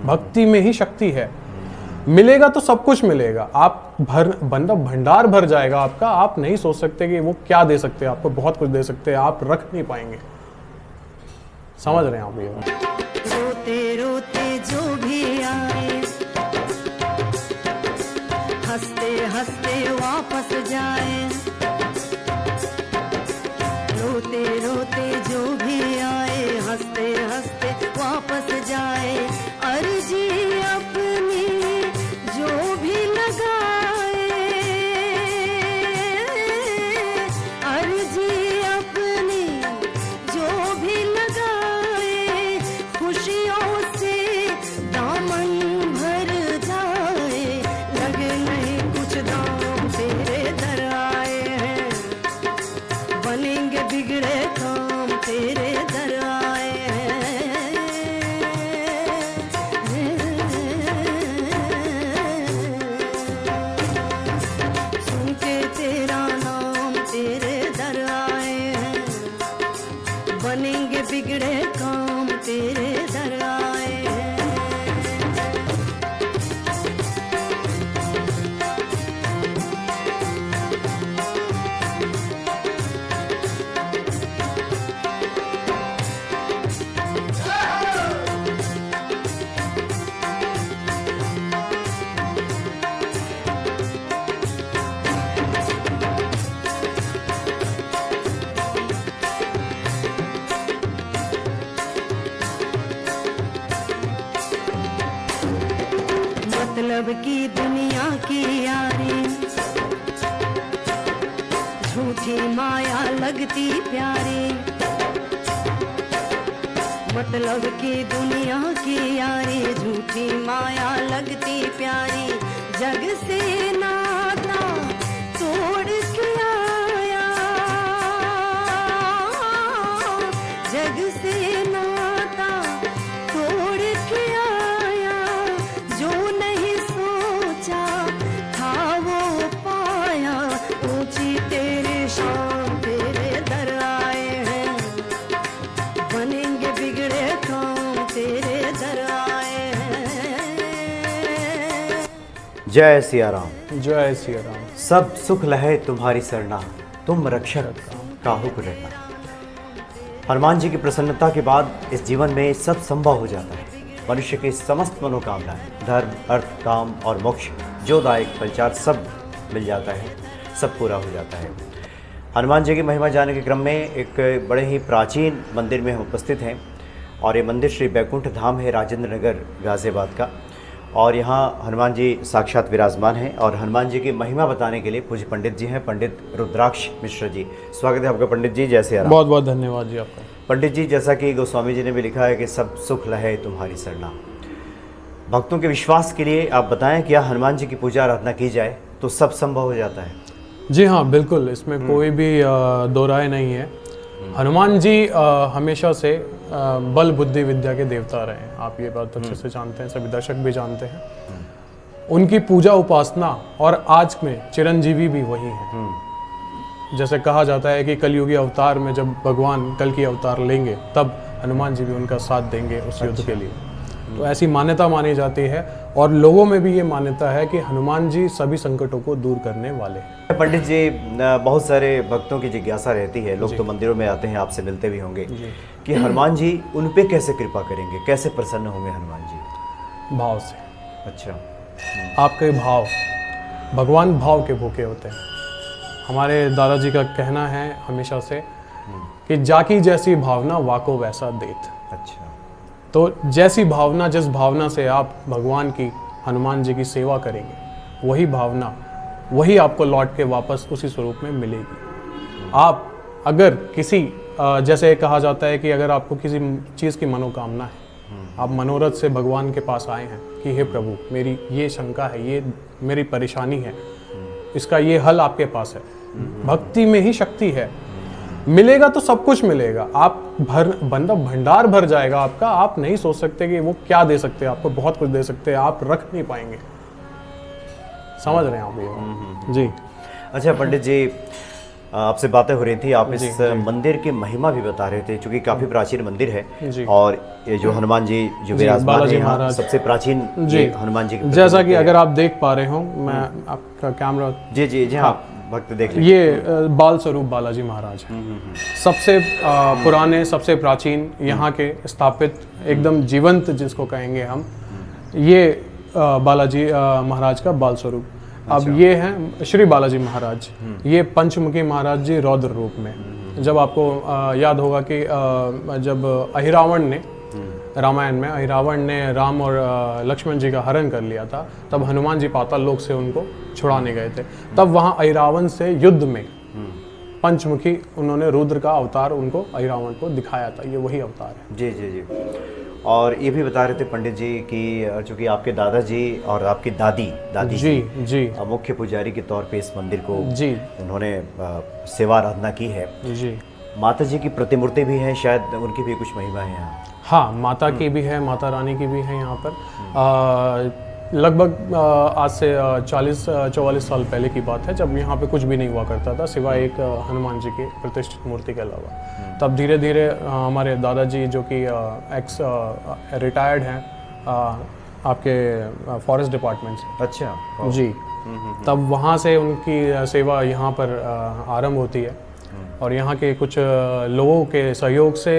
भक्ति में ही शक्ति है। मिलेगा तो सब कुछ मिलेगा, आप भंडार भर जाएगा आपका। आप नहीं सोच सकते कि वो क्या दे सकते हैं आपको, बहुत कुछ दे सकते हैं, आप रख नहीं पाएंगे। समझ रहे हैं आप ये? रोते रोते जो भी आए, हंसते हंसते वापस जाए। रोते रोते जो भी आए, हंसते हंसते वापस जाए। अर्जी अपनी जो भी लगाए, अर्जी अपनी जो भी लगाए, खुशियों से दामन भर जाए। लगे नहीं कुछ दाम तेरे दर आए हैं, बनेंगे बिगड़े काम तेरे दर आए हैं। सुन के तेरा नाम तेरे दर आए हैं, बनेंगे बिगड़े काम तेरे दर आए हैं। मतलब की दुनिया की यारी, झूठी माया लगती प्यारी। मतलब की दुनिया की यारी, झूठी माया लगती प्यारी। जग से नाता तोड़ के आया, जग से नाता तोड़ के आया। जो नहीं सोचा था वो पाया, ऊंची तेरी शान तेरे दर आए हैं, बनेंगे बिगड़े काम तेरे दर आए हैं। जय सिया राम, जय सिया राम। सब सुख लहे तुम्हारी सरना, तुम रक्षक काहू को डरना। हनुमान जी की प्रसन्नता के बाद इस जीवन में सब संभव हो जाता है। मनुष्य की समस्त मनोकामनाएं, धर्म, अर्थ, काम और मोक्ष, जो दायक पंचायत सब मिल जाता है, सब पूरा हो जाता है। हनुमान जी की महिमा जानने के क्रम में एक बड़े ही प्राचीन मंदिर में हम उपस्थित हैं और ये मंदिर श्री बैकुंठ धाम है, राजेंद्र नगर गाज़ियाबाद का। और यहाँ हनुमान जी साक्षात विराजमान हैं और हनुमान जी की महिमा बताने के लिए पूज्य पंडित जी हैं, पंडित रुद्राक्ष मिश्र जी। स्वागत है आपका पंडित जी, जय सिया राम। बहुत बहुत धन्यवाद जी आपका। पंडित जी, जैसा कि गोस्वामी जी ने भी लिखा है कि सब सुख लहे तुम्हारी सरना, भक्तों के विश्वास के लिए आप बताएं कि हनुमान जी की पूजा आराधना की जाए तो सब संभव हो जाता है? जी हाँ, बिल्कुल, इसमें कोई भी दो राय नहीं है। हनुमान जी हमेशा से बल बुद्धि विद्या के देवता रहे हैं। आप ये बात अच्छे से जानते हैं, सभी दर्शक भी जानते हैं। उनकी पूजा उपासना और आज में चिरंजीवी भी वही है। जैसे कहा जाता है कि कलयुगी अवतार में जब भगवान कल की अवतार लेंगे तब हनुमान जी भी उनका साथ देंगे उस युद्ध के लिए। तो ऐसी मान्यता मानी जाती है और लोगों में भी ये मान्यता है कि हनुमान जी सभी संकटों को दूर करने वाले हैं। पंडित जी, बहुत सारे भक्तों की जिज्ञासा रहती है, लोग तो मंदिरों में आते हैं, आपसे मिलते भी होंगे, कि हनुमान जी उन पे कैसे कृपा करेंगे, कैसे प्रसन्न होंगे हनुमान जी? भाव से। अच्छा। आपके भाव, भगवान भाव के भूखे होते हैं। हमारे दादाजी का कहना है हमेशा से कि जाकी जैसी भावना वाको वैसा देत। अच्छा। तो जैसी भावना, जिस भावना से आप भगवान की, हनुमान जी की सेवा करेंगे, वही भावना, वही आपको लौट के वापस उसी स्वरूप में मिलेगी। आप अगर किसी, जैसे कहा जाता है कि अगर आपको किसी चीज़ की मनोकामना है, आप मनोरथ से भगवान के पास आए हैं कि हे प्रभु, मेरी ये शंका है, ये मेरी परेशानी है, इसका ये हल आपके पास है। भक्ति में ही शक्ति है। मिलेगा तो सब कुछ मिलेगा, आप भंडार भर जाएगा आपका। आप नहीं सोच सकते कि वो क्या दे सकते हैं आपको, बहुत कुछ दे सकते हैं, आप रख नहीं पाएंगे। समझ रहे हैं आप ये? जी। अच्छा पंडित जी, आपसे बातें हो रही थी, आप इस मंदिर की महिमा भी बता रहे थे, क्योंकि काफी प्राचीन मंदिर है। जी। और ये जो हनुमान जी जो विराजमान बालाजी है यहाँ, महाराज। सबसे प्राचीन जी। ये हनुमान जी की जैसा कि प्रतिमा है। अगर आप देख पा रहे हो, मैं आपका कैमरा, जी जी जी हाँ, भक्त देख लें। ये बाल स्वरूप बालाजी महाराज है। सबसे पुराने, सबसे प्राचीन यहाँ के स्थापित, एकदम जीवंत जिसको कहेंगे हम, ये बालाजी महाराज का बाल स्वरूप। अब ये हैं श्री बालाजी महाराज, ये पंचमुखी महाराज जी रौद्र रूप में। जब आपको याद होगा कि जब अहिरावण ने, रामायण में अहिरावण ने राम और लक्ष्मण जी का हरण कर लिया था, तब हनुमान जी पाताल लोक से उनको छुड़ाने गए थे। तब वहाँ अहिरावण से युद्ध में पंचमुखी उन्होंने रुद्र का अवतार उनको अहिरावण को दिखाया था। ये वही अवतार है। जी जी जी। और ये भी बता रहे थे पंडित जी कि चूंकि आपके दादाजी और आपकी दादी जी जी मुख्य पुजारी के तौर पे इस मंदिर को जी उन्होंने सेवा आराधना की है। जी। माता जी की प्रतिमूर्ति भी है, शायद उनकी भी कुछ महिमा है यहाँ। हाँ, माता की भी है, माता रानी की भी है यहाँ पर। लगभग आज से 40-44 साल पहले की बात है, जब यहाँ पे कुछ भी नहीं हुआ करता था सिवाय एक हनुमान जी की प्रतिष्ठित मूर्ति के अलावा। तब धीरे धीरे हमारे दादाजी, जो कि एक्स रिटायर्ड हैं आपके फॉरेस्ट डिपार्टमेंट से। अच्छा। जी। तब वहाँ से उनकी सेवा यहाँ पर आरंभ होती है, और यहाँ के कुछ लोगों के सहयोग से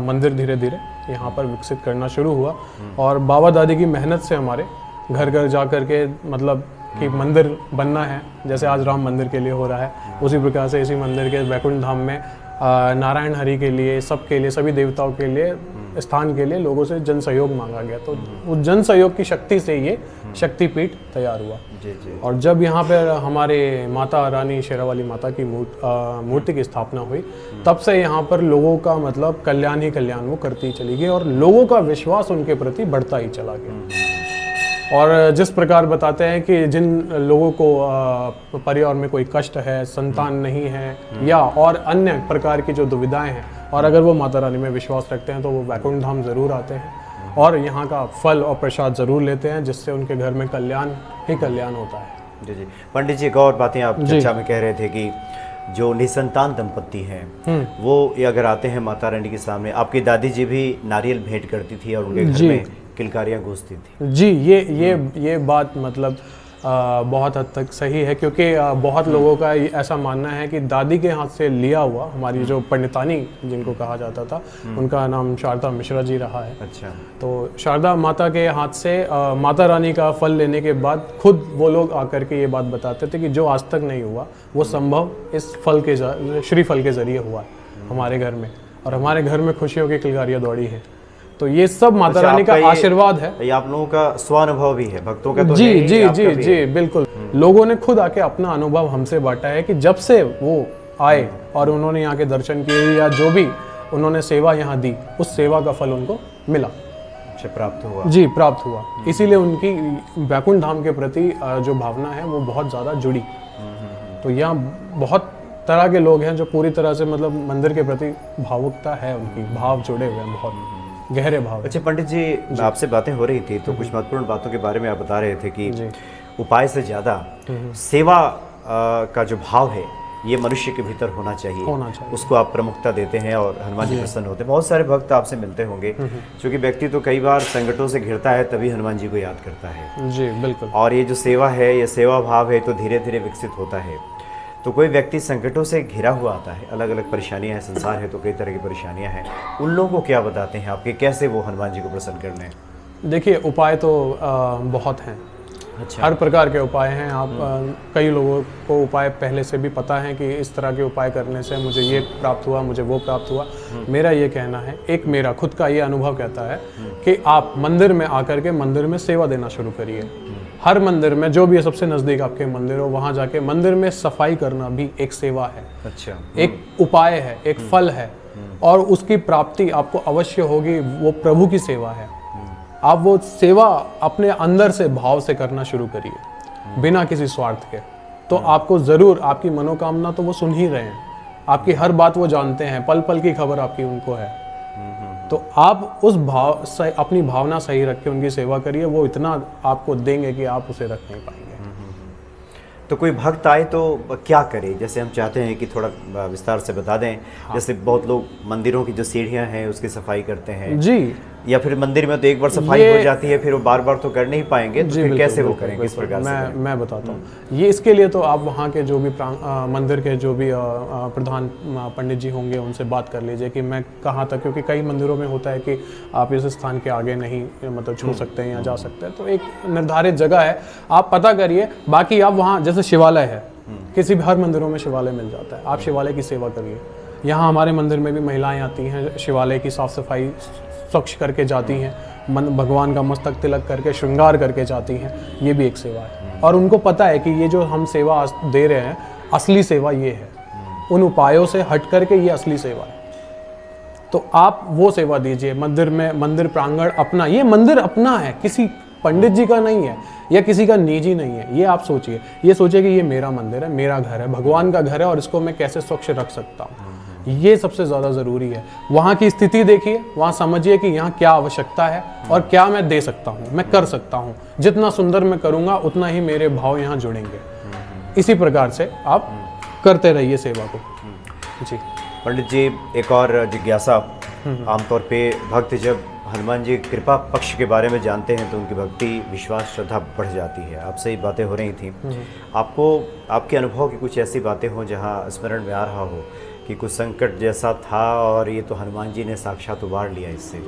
मंदिर धीरे धीरे यहाँ पर विकसित करना शुरू हुआ। और बाबा दादी की मेहनत से हमारे घर घर जा कर के, मतलब कि मंदिर बनना है, जैसे आज राम मंदिर के लिए हो रहा है, उसी प्रकार से इसी मंदिर के वैकुंठ धाम में नारायण हरि के लिए, सबके लिए, सभी देवताओं के लिए, स्थान के लिए लोगों से जन सहयोग मांगा गया। तो उस जन सहयोग की शक्ति से ये शक्तिपीठ तैयार हुआ। जी जी। और जब यहाँ पर हमारे माता रानी शेरावाली माता की मूर्ति की स्थापना हुई, तब से यहाँ पर लोगों का मतलब कल्याण ही कल्याण वो करती चली गई, और लोगों का विश्वास उनके प्रति बढ़ता ही चला गया। और जिस प्रकार बताते हैं कि जिन लोगों को परिवार में कोई कष्ट है, संतान नहीं है, या और अन्य प्रकार की जो दुविधाएं हैं, और अगर वो माता रानी में विश्वास रखते हैं, तो वो वैकुंठ धाम जरूर आते हैं और यहाँ का फल और प्रसाद जरूर लेते हैं, जिससे उनके घर में कल्याण ही कल्याण होता है। जी जी। पंडित जी, एक और बातें आप चर्चा में कह रहे थे कि जो निसंतान दंपत्ति हैं, वो ये अगर आते हैं माता रानी के सामने, आपकी दादी जी भी नारियल भेंट करती थी और उनके घर में किलकारियाँ गूंजती थी। जी, ये बात मतलब बहुत हद तक सही है, क्योंकि बहुत लोगों का ऐसा मानना है कि दादी के हाथ से लिया हुआ, हमारी जो पंडितानी जिनको कहा जाता था, उनका नाम शारदा मिश्रा जी रहा है। अच्छा। तो शारदा माता के हाथ से माता रानी का फल लेने के बाद खुद वो लोग आकर के ये बात बताते थे कि जो आज तक नहीं हुआ वो संभव इस फल के श्रीफल के जरिए हुआ है हमारे घर में, और हमारे घर में खुशियों की किलकारियाँ दौड़ी है। तो ये सब माता रानी का आशीर्वाद है। ये आप लोगों का स्वानुभव भी है, भक्तों का तो जी है, जी जी जी बिल्कुल। लोगों ने खुद आके अपना अनुभव हमसे बांटा है कि जब से वो आए और उन्होंने यहाँ के दर्शन किए, या जो भी उन्होंने सेवा यहाँ दी, उस सेवा का फल उनको मिला, प्राप्त हुआ। जी, प्राप्त हुआ। इसीलिए उनकी वैकुंठ धाम के प्रति जो भावना है वो बहुत ज़्यादा जुड़ी। तो यहाँ बहुत तरह के लोग हैं जो पूरी तरह से मतलब मंदिर के प्रति भावुकता है, उनकी भाव जुड़े हुए हैं, बहुत गहरे भाव। अच्छा पंडित जी, आपसे बातें हो रही थी तो कुछ महत्वपूर्ण बातों के बारे में आप बता रहे थे कि उपाय से ज़्यादा सेवा का जो भाव है ये मनुष्य के भीतर होना चाहिए, उसको आप प्रमुखता देते हैं और हनुमान जी प्रसन्न होते हैं। बहुत सारे भक्त आपसे मिलते होंगे, क्योंकि व्यक्ति तो कई बार संकटों से घिरता है तभी हनुमान जी को याद करता है। जी बिल्कुल। और ये जो सेवा है, ये सेवा भाव है, तो धीरे धीरे विकसित होता है। तो कोई व्यक्ति संकटों से घिरा हुआ आता है, अलग अलग परेशानियां हैं, संसार है तो कई तरह की परेशानियां हैं, उन लोगों को क्या बताते हैं आपके, कैसे वो हनुमान जी को प्रसन्न कर लें? देखिए, उपाय तो बहुत हैं। अच्छा। हर प्रकार के उपाय हैं। आप कई लोगों को उपाय पहले से भी पता है कि इस तरह के उपाय करने से मुझे ये प्राप्त हुआ, मुझे वो प्राप्त हुआ। मेरा ये कहना है, एक मेरा खुद का ये अनुभव कहता है कि आप मंदिर में आकर के मंदिर में सेवा देना शुरू करिए। हर मंदिर में, जो भी है सबसे नज़दीक आपके मंदिर हो, वहाँ जाके मंदिर में सफाई करना भी एक सेवा है। अच्छा। एक उपाय है, एक फल है, और उसकी प्राप्ति आपको अवश्य होगी। वो प्रभु की सेवा है। आप वो सेवा अपने अंदर से भाव से करना शुरू करिए, बिना किसी स्वार्थ के। तो आपको ज़रूर, आपकी मनोकामना तो वो सुन ही रहे हैं, आपकी हर बात वो जानते हैं, पल पल की खबर आपकी उनको है। तो आप उस भाव से अपनी भावना सही रख के उनकी सेवा करिए, वो इतना आपको देंगे कि आप उसे रख नहीं पाएंगे। तो कोई भक्त आए तो क्या करे? जैसे हम चाहते हैं कि थोड़ा विस्तार से बता दें। जैसे बहुत लोग मंदिरों की जो सीढ़ियां हैं उसकी सफाई करते हैं जी, या फिर मंदिर में तो एक बार सफाई हो जाती है, फिर वो बार बार तो कर नहीं पाएंगे, तो जी, फिर बिल्कुल, कैसे वो बिल्कुल, करें, किस बिल्कुल। प्रकार से करें? मैं बताता हूँ। ये इसके लिए तो आप वहाँ के जो भी मंदिर के जो भी प्रधान पंडित जी होंगे उनसे बात कर लीजिए कि मैं कहाँ तक, क्योंकि कई मंदिरों में होता है कि आप इस स्थान के आगे नहीं मतलब छू सकते हैं या जा सकते हैं, तो एक निर्धारित जगह है, आप पता करिए। बाकी आप वहाँ जैसे शिवालय है, किसी भी हर मंदिरों में शिवालय मिल जाता है, आप शिवालय की सेवा करिए। यहाँ हमारे मंदिर में भी महिलाएं आती हैं, शिवालय की साफ सफाई स्वच्छ करके जाती हैं, भगवान का मस्तक तिलक करके श्रृंगार करके जाती हैं, ये भी एक सेवा है। और उनको पता है कि ये जो हम सेवा दे रहे हैं असली सेवा ये है, उन उपायों से हट करके ये असली सेवा है। तो आप वो सेवा दीजिए मंदिर में। मंदिर प्रांगण अपना, ये मंदिर अपना है, किसी पंडित जी का नहीं है या किसी का निजी नहीं है। ये आप सोचिए, ये सोचिए कि ये मेरा मंदिर है, मेरा घर है, भगवान का घर है, और इसको मैं कैसे स्वच्छ रख सकता हूँ, ये सबसे ज़्यादा ज़रूरी है। वहाँ की स्थिति देखिए, वहाँ समझिए कि यहाँ क्या आवश्यकता है और क्या मैं दे सकता हूँ, मैं कर सकता हूँ। जितना सुंदर मैं करूँगा उतना ही मेरे भाव यहाँ जुड़ेंगे। इसी प्रकार से आप करते रहिए सेवा को। जी पंडित जी, एक और जिज्ञासा, आमतौर पे भक्त जब हनुमान जी कृपा पक्ष के बारे में जानते हैं तो उनकी भक्ति, विश्वास, श्रद्धा बढ़ जाती है। आपसे ही बातें हो रही थी, आपको आपके अनुभव की कुछ ऐसी बातें हों जहाँ स्मरण में आ रहा हो कि कुछ संकट जैसा था और ये तो हनुमान जी ने साक्षात उबार लिया इससे?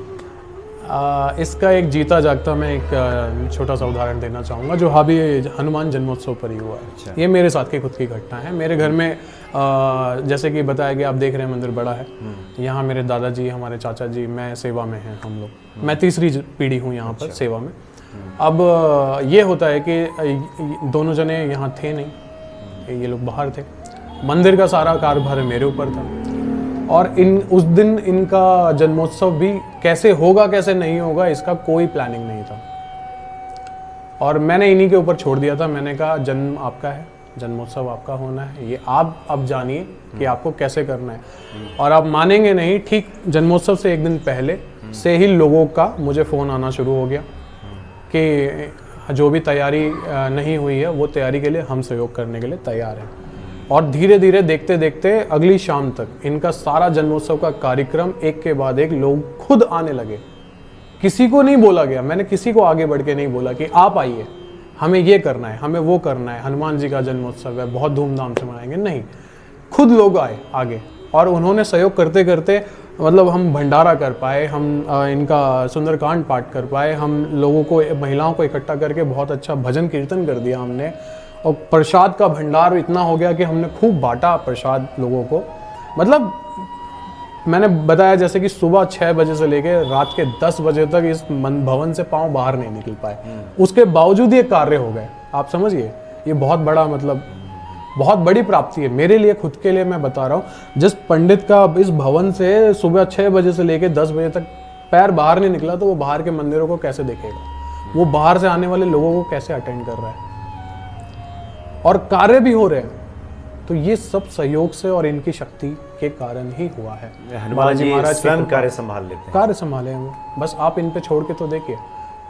इसका एक जीता जागता मैं एक छोटा सा उदाहरण देना चाहूँगा, जो अभी हनुमान जन्मोत्सव पर ही हुआ है। अच्छा। ये मेरे साथ की खुद की घटना है। मेरे घर में जैसे कि बताया गया, आप देख रहे हैं मंदिर बड़ा है, यहाँ मेरे दादाजी, हमारे चाचा जी, मैं सेवा में हैं हम लोग। मैं तीसरी पीढ़ी हूँ यहाँ पर सेवा में। अब ये होता है कि दोनों जने यहाँ थे नहीं, ये लोग बाहर थे। मंदिर का सारा कार्यभार मेरे ऊपर था, और उस दिन इनका जन्मोत्सव भी कैसे होगा कैसे नहीं होगा इसका कोई प्लानिंग नहीं था, और मैंने इन्हीं के ऊपर छोड़ दिया था। मैंने कहा जन्म आपका है, जन्मोत्सव आपका होना है, ये आप अब जानिए कि आपको कैसे करना है। और आप मानेंगे नहीं, ठीक जन्मोत्सव से एक दिन पहले से ही लोगों का मुझे फ़ोन आना शुरू हो गया कि जो भी तैयारी नहीं हुई है वो तैयारी के लिए हम सहयोग करने के लिए तैयार हैं। और धीरे धीरे देखते देखते अगली शाम तक इनका सारा जन्मोत्सव का कार्यक्रम एक के बाद एक लोग खुद आने लगे। किसी को नहीं बोला गया, मैंने किसी को आगे बढ़ के नहीं बोला कि आप आइए, हमें ये करना है, हमें वो करना है, हनुमान जी का जन्मोत्सव है, बहुत धूमधाम से मनाएंगे। नहीं, खुद लोग आए आगे, और उन्होंने सहयोग करते करते मतलब हम भंडारा कर पाए, हम इनका सुंदरकांड पाठ कर पाए, हम लोगों को, महिलाओं को इकट्ठा करके बहुत अच्छा भजन कीर्तन कर दिया हमने। और प्रसाद का भंडार इतना हो गया कि हमने खूब बांटा प्रसाद लोगों को। मतलब मैंने बताया जैसे कि सुबह 6 बजे से लेकर रात के 10 बजे तक इस भवन से पांव बाहर नहीं निकल पाए, उसके बावजूद ये कार्य हो गए। आप समझिए, ये बहुत बड़ा, मतलब बहुत बड़ी प्राप्ति है मेरे लिए, खुद के लिए मैं बता रहा हूँ। जिस पंडित का इस भवन से सुबह 6 बजे से लेकर 10 बजे तक पैर बाहर नहीं निकला, तो वो बाहर के मंदिरों को कैसे देखेगा, वो बाहर से आने वाले लोगों को कैसे अटेंड कर रहा है, और कार्य भी हो रहे हैं। तो ये सब सहयोग से और इनकी शक्ति के कारण ही हुआ है। हनुमान जी स्वयं कार्य संभाल लेते हैं, कार्य संभाले हैं वो, बस आप इन पे छोड़ के तो देखिए।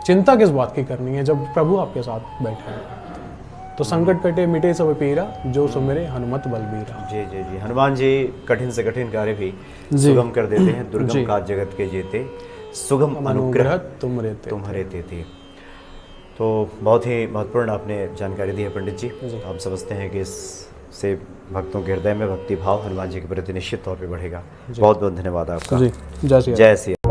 चिंता किस बात की करनी है जब प्रभु आपके साथ बैठे हैं। तो संकट कटे मिटे सब पीरा, जो सुमिरे हनुमत बलबीरा। जी जी जी। हनुमान जी कठिन से कठिन कार्य भी सुगम कर देते हैं। दुर्गम काज जगत के जेते, सुगम अनुग्रह तुम्हारे तेते। तो बहुत ही महत्वपूर्ण आपने जानकारी दी है पंडित जी। हम समझते हैं कि इससे भक्तों के हृदय में भक्ति भाव हनुमान जी के प्रति निश्चित तौर पे बढ़ेगा। बहुत बहुत धन्यवाद आपका। जी, जय श्री राम। जय श्री राम।